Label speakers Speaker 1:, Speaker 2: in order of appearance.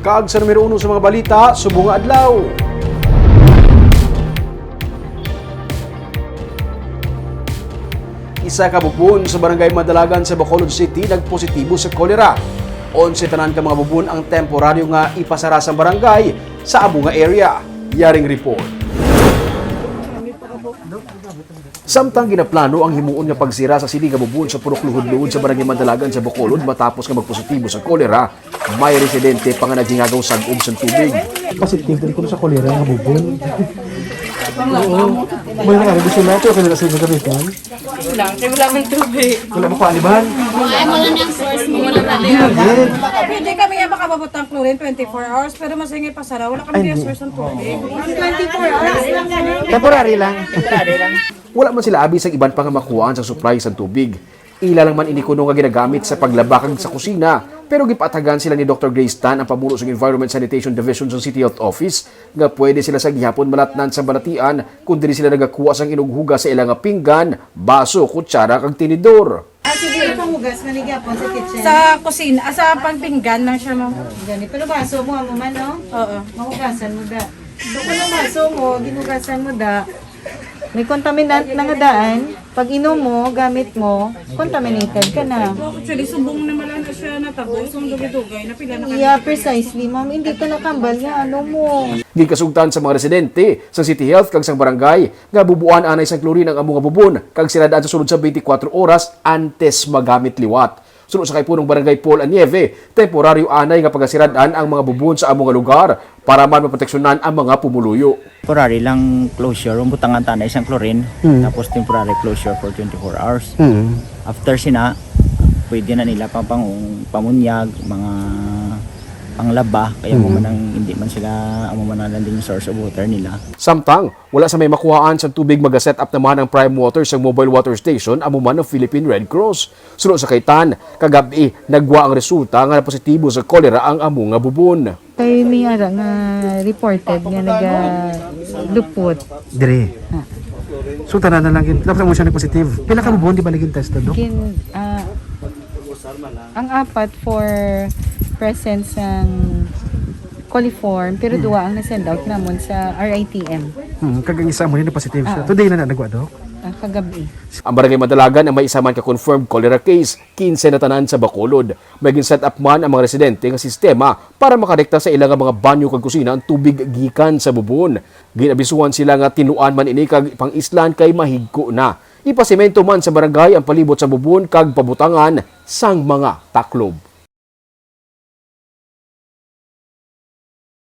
Speaker 1: Kag sa numero 1 sa mga balita, subong nga adlaw. Isa ka bubon sa barangay Madalagan sa Bacolod City nagpositibo sa kolera. 11 tanan ka mga bubon ang temporaryo nga ipasara sa barangay sa Abunga area. Yaring report. Samtang ginaplano ang himuon nga pagsira sa siling nga bubon sa purok luhod-luhod sa barangay Madalagan sa Bacolod matapos nga magpositibo sa kolera, may residente pa nga nagingagaw sagom sa tubig.
Speaker 2: Positive din ko sa kolera nga bubon. Oo. May nga gusto na ito kasi kasi magamitan.
Speaker 3: Wala man tubig.
Speaker 2: Wala mo kaaliban.
Speaker 3: Ay, wala niyang source mo, wala na
Speaker 4: Hindi kami yan makababot ng chlorine 24 hours, pero masingay pa sara, wala kami yung source ng tubig. 24 hours lang yan.
Speaker 2: Temporary lang.
Speaker 1: Wala man sila abi sa iban pa nga makuhaan sa supply sa tubig. Ila lang man inikuno nga ginagamit sa paglabakag sa kusina. Pero gipatagan sila ni Dr. Grace Tan, ang pamuno sa Environment Sanitation Division sa City Health Office, nga pwede sila sa gihapon malatnan sa balatian kung dili sila nagakuha sang inughuga sa ilang nga pinggan, baso, kutsara kag tinidor.
Speaker 5: Sige, panghugas na po sa kitchen.
Speaker 4: Sa kusina, sa pagpinggan lang siya mo.
Speaker 5: Gani, pero baso mo man, no?
Speaker 4: Oo.
Speaker 5: Mahugasan mo da. Doon yung baso mo, ginugasan mo da. May contaminant na nga daan. Pag inom mo, gamit mo, contaminated ka na.
Speaker 4: Actually, subong naman lang na siya natabos, yung dugay-dugay, napila na
Speaker 5: Yeah, precisely, ma'am. Hindi ka nakambal nga, ano mo.
Speaker 1: Gikasugtan sa mga residente sa City Health kag sang barangay nga bubuan anay sang chlorine ang among nga bubon kag siradaan sa sulod sa 24 oras antes magamit liwat. Sunod sa kay punong barangay Paul Anieve, temporaryo anay nga pagasiradaan ang mga bubon sa among nga lugar para man maproteksyonan ang mga pumuluyo.
Speaker 6: Temporary lang closure, umbutangan tanay isang chlorine, tapos temporary closure for 24 hours. After sina, pwede na nila pamunyag, mga panglaba, kaya mo man ang, hindi man sila amo man ang landing source of water nila.
Speaker 1: Samtang wala sa may makuhaan sa tubig mag-set up naman ang Prime Water sa mobile water station amo man ng Philippine Red Cross. Sunod sa kaitan, kagabi nagwa ang resulta nga positibo sa kolera ang among nga bubon.
Speaker 5: Kay may ara nga reported nga nagalupot.
Speaker 2: Dire. So tanan na lang yun. Dapat mo siya positive. Pila ka bubon di ba naging tested do?
Speaker 5: Ang apat for presence ng coliform, pero duwa ang na-send out namon sa RITM
Speaker 2: Kagang isa mo na positive siya. Today na nagwa do.
Speaker 5: kagabi.
Speaker 1: Ang barangay Madalagan ang may isa man ka-confirmed cholera case, 15 na tanan sa Bacolod. May set up man ang mga residente nga sistema para makarekta sa ilang mga banyo kag kusina ang tubig gikan sa bubon. Ginabisuhan sila nga tinuan man ini kag pang-islan kay mahigko na. Ipasemento man sa barangay ang palibot sa bubon kag pabutangan sang mga taklob.